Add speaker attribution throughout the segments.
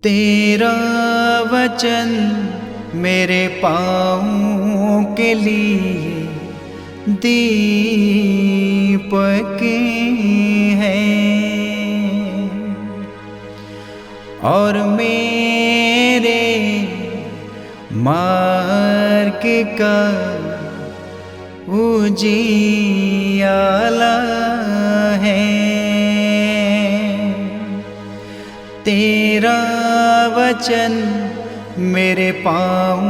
Speaker 1: तेरा वचन मेरे पाँव के लिए दीपक है और मेरे मार्ग का उजियाला है। तेरा वचन मेरे पाँव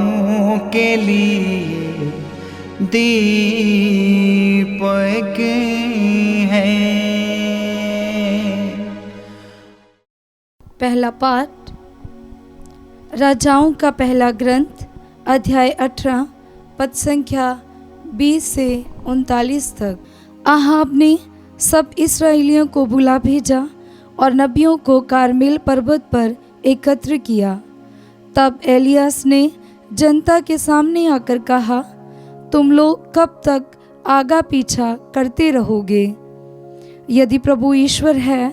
Speaker 1: के लिए दीपक है।
Speaker 2: पहला पाठ राजाओं का पहला ग्रंथ अध्याय 18 पद संख्या 20 से 39 तक। आहाब ने सब इस्राएलियों को बुला भेजा और नबियों को कारमेल पर्वत पर एकत्र किया। तब एलियास ने जनता के सामने आकर कहा, तुम लोग कब तक आगा पीछा करते रहोगे? यदि प्रभु ईश्वर है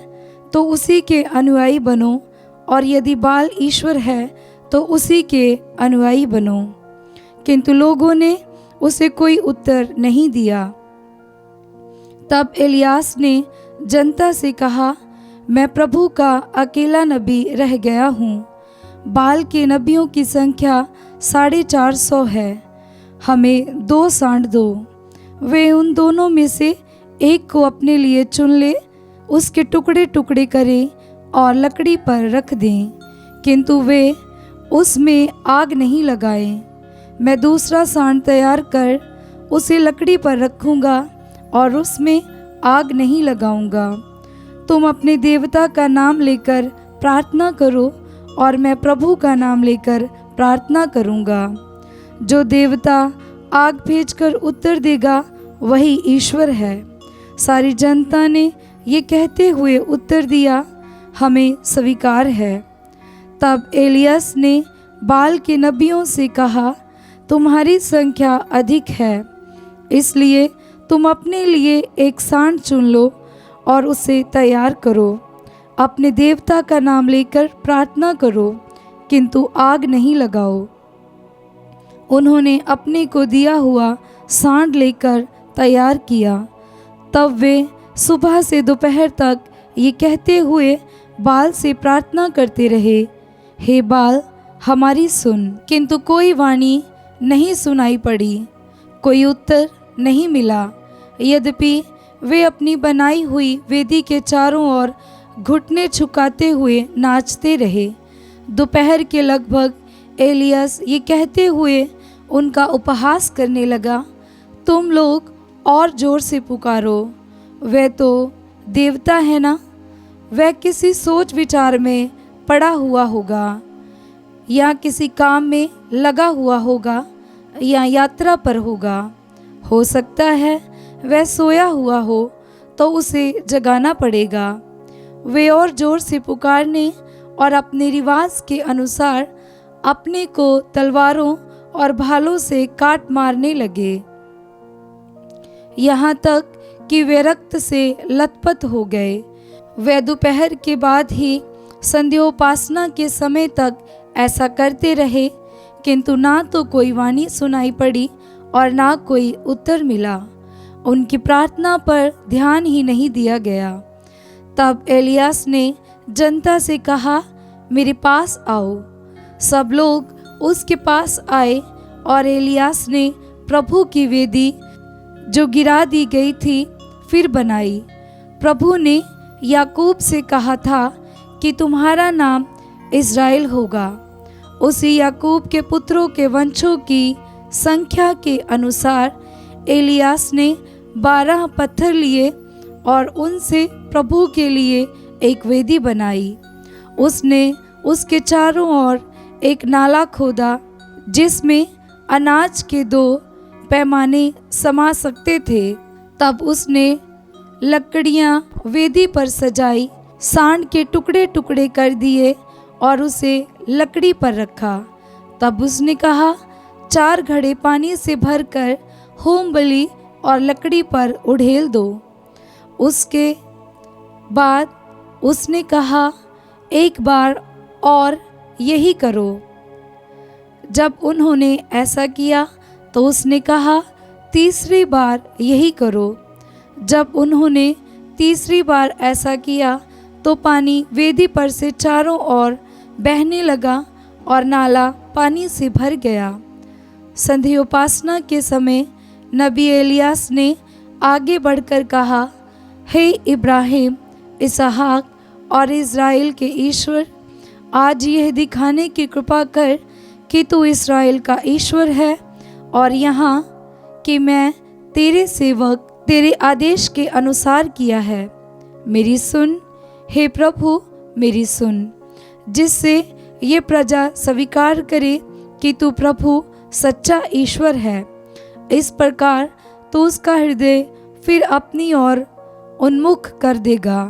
Speaker 2: तो उसी के अनुयायी बनो, और यदि बाल ईश्वर है तो उसी के अनुयायी बनो। किंतु लोगों ने उसे कोई उत्तर नहीं दिया। तब एलियास ने जनता से कहा, मैं प्रभु का अकेला नबी रह गया हूँ। बाल के नबियों की संख्या 450 है। हमें 2 सांड दो। वे उन दोनों में से एक को अपने लिए चुन ले, उसके टुकड़े टुकड़े करें और लकड़ी पर रख दें, किंतु वे उसमें आग नहीं लगाएं। मैं दूसरा सांड तैयार कर उसे लकड़ी पर रखूँगा और उसमें आग नहीं लगाऊंगा। तुम अपने देवता का नाम लेकर प्रार्थना करो और मैं प्रभु का नाम लेकर प्रार्थना करूंगा। जो देवता आग भेजकर उत्तर देगा वही ईश्वर है। सारी जनता ने ये कहते हुए उत्तर दिया, हमें स्वीकार है। तब एलियास ने बाल के नबियों से कहा, तुम्हारी संख्या अधिक है, इसलिए तुम अपने लिए एक सांड चुन लो और उसे तैयार करो। अपने देवता का नाम लेकर प्रार्थना करो, किंतु आग नहीं लगाओ। उन्होंने अपने को दिया हुआ सांड लेकर तैयार किया। तब वे सुबह से दोपहर तक ये कहते हुए बाल से प्रार्थना करते रहे, हे बाल हमारी सुन। किंतु कोई वाणी नहीं सुनाई पड़ी, कोई उत्तर नहीं मिला। यद्यपि वे अपनी बनाई हुई वेदी के चारों ओर घुटने झुकाते हुए नाचते रहे। दोपहर के लगभग एलियास ये कहते हुए उनका उपहास करने लगा, तुम लोग और जोर से पुकारो। वह तो देवता है ना? वह किसी सोच विचार में पड़ा हुआ होगा, या किसी काम में लगा हुआ होगा, या यात्रा पर होगा। हो सकता है वह सोया हुआ हो तो उसे जगाना पड़ेगा। वे और जोर से पुकारने और अपने रिवाज के अनुसार अपने को तलवारों और भालों से काट मारने लगे, यहाँ तक कि वे रक्त से लथपथ हो गए। वे दोपहर के बाद ही संध्योपासना के समय तक ऐसा करते रहे, किंतु ना तो कोई वाणी सुनाई पड़ी और ना कोई उत्तर मिला। उनकी प्रार्थना पर ध्यान ही नहीं दिया गया। तब एलियास ने जनता से कहा, मेरे पास आओ। सब लोग उसके पास आए और एलियास ने प्रभु की वेदी जो गिरा दी गई थी फिर बनाई। प्रभु ने याकूब से कहा था कि तुम्हारा नाम इज़राइल होगा। उसी याकूब के पुत्रों के वंशों की संख्या के अनुसार एलियास ने 12 पत्थर लिए और उनसे प्रभु के लिए एक वेदी बनाई। उसने उसके चारों ओर एक नाला खोदा जिसमें अनाज के 2 पैमाने समा सकते थे। तब उसने लकड़ियां वेदी पर सजाई, सांड के टुकड़े टुकड़े कर दिए और उसे लकड़ी पर रखा। तब उसने कहा, 4 घड़े पानी से भरकर होम बलि और लकड़ी पर उड़ेल दो। उसके बाद उसने कहा, एक बार और यही करो। जब उन्होंने ऐसा किया तो उसने कहा, तीसरी बार यही करो। जब उन्होंने तीसरी बार ऐसा किया तो पानी वेदी पर से चारों ओर बहने लगा और नाला पानी से भर गया। संध्योपासना के समय नबी एलियास ने आगे बढ़कर कहा, हे इब्राहिम, इसहाक और इज़राइल के ईश्वर, आज यह दिखाने की कृपा कर कि तू इस्राएल का ईश्वर है और यहाँ कि मैं तेरे सेवक तेरे आदेश के अनुसार किया है। मेरी सुन, हे प्रभु, मेरी सुन, जिससे ये प्रजा स्वीकार करे कि तू प्रभु सच्चा ईश्वर है। इस प्रकार तू उसका हृदय फिर अपनी ओर उन्मुख कर देगा।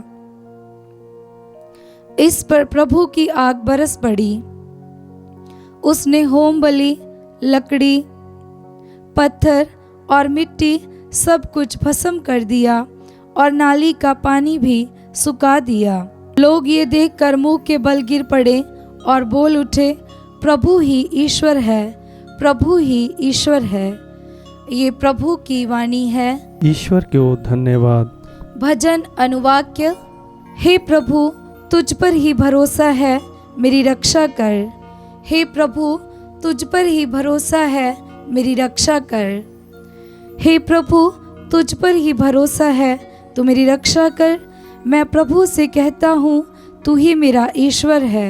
Speaker 2: इस पर प्रभु की आग बरस पड़ी। उसने होम बलि, लकड़ी, पत्थर और मिट्टी सब कुछ भस्म कर दिया और नाली का पानी भी सुखा दिया। लोग ये देखकर मुंह के बल गिर पड़े और बोल उठे, प्रभु ही ईश्वर है, प्रभु ही ईश्वर है। ये प्रभु की वाणी है।
Speaker 3: ईश्वर को धन्यवाद।
Speaker 2: भजन अनुवाक्य। हे प्रभु, तुझ पर ही भरोसा है, मेरी रक्षा कर। हे प्रभु, तुझ पर ही भरोसा है, मेरी रक्षा कर। हे प्रभु, तुझ पर ही भरोसा है, तू मेरी रक्षा कर। मैं प्रभु से कहता हूँ, तू ही मेरा ईश्वर है।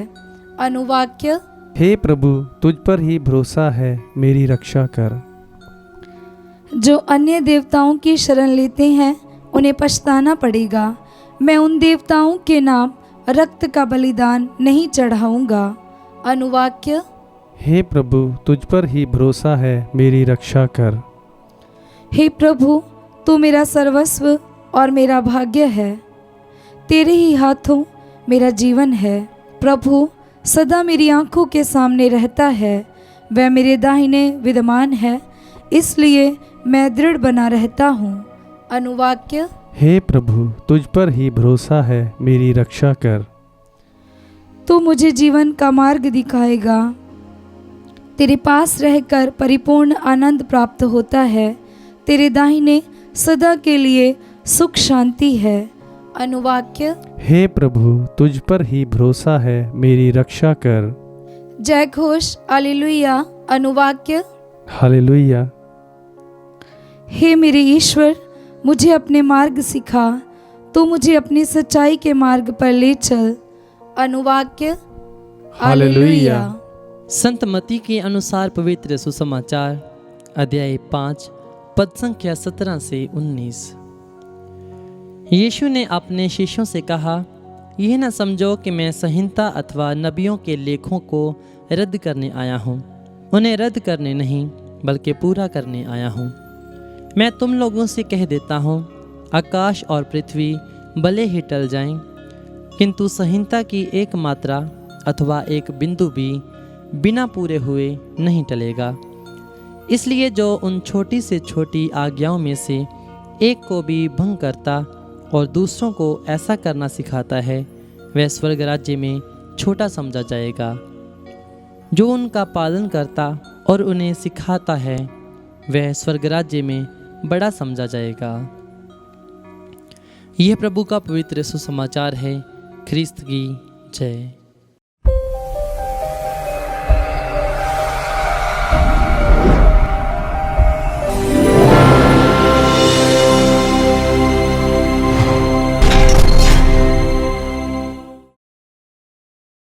Speaker 2: अनुवाक्य।
Speaker 3: हे प्रभु, तुझ पर ही भरोसा है, मेरी रक्षा कर।
Speaker 2: जो अन्य देवताओं की शरण लेते हैं उन्हें पछताना पड़ेगा। मैं उन देवताओं के नाम रक्त का बलिदान नहीं चढ़ाऊंगा। अनुवाक्य।
Speaker 3: हे प्रभु, तुझ पर ही भरोसा है, मेरी रक्षा कर।
Speaker 2: हे प्रभु, तू मेरा सर्वस्व और मेरा भाग्य है। तेरे ही हाथों मेरा जीवन है। प्रभु सदा मेरी आंखों के सामने रहता है। वह मेरे दाहिने विद्यमान है, इसलिए मैं दृढ़ बना रहता हूँ। अनुवाक्य।
Speaker 3: हे प्रभु, तुझ पर ही भरोसा है, मेरी रक्षा कर।
Speaker 2: तू मुझे जीवन का मार्ग दिखाएगा। तेरे पास रहकर परिपूर्ण आनंद प्राप्त होता है। तेरे दाहिने सदा के लिए सुख शांति है। अनुवाक्य।
Speaker 3: हे प्रभु, तुझ पर ही भरोसा है, मेरी रक्षा कर।
Speaker 2: जय घोष हालेलुया। अनुवाक्य।
Speaker 3: हालेलुया।
Speaker 2: हे मेरे ईश्वर, मुझे अपने मार्ग सिखा। तू मुझे अपनी सच्चाई के मार्ग पर ले चल। अनुवाक्य।
Speaker 3: हालेलुया।
Speaker 4: संत मत्ती के अनुसार पवित्र सुसमाचार अध्याय 5 पद संख्या 17 से 19। यीशु ने अपने शिष्यों से कहा, यह न समझो कि मैं संहिता अथवा नबियों के लेखों को रद्द करने आया हूँ। उन्हें रद्द करने नहीं बल्कि पूरा करने आया हूँ। मैं तुम लोगों से कह देता हूँ, आकाश और पृथ्वी भले ही टल जाएं, किंतु संहिता की एक मात्रा अथवा एक बिंदु भी बिना पूरे हुए नहीं टलेगा। इसलिए जो उन छोटी से छोटी आज्ञाओं में से एक को भी भंग करता और दूसरों को ऐसा करना सिखाता है, वह स्वर्ग राज्य में छोटा समझा जाएगा। जो उनका पालन करता और उन्हें सिखाता है, वह स्वर्ग राज्य में बड़ा समझा जाएगा। यह प्रभु का पवित्र सुसमाचार है। ख्रिस्त की जय।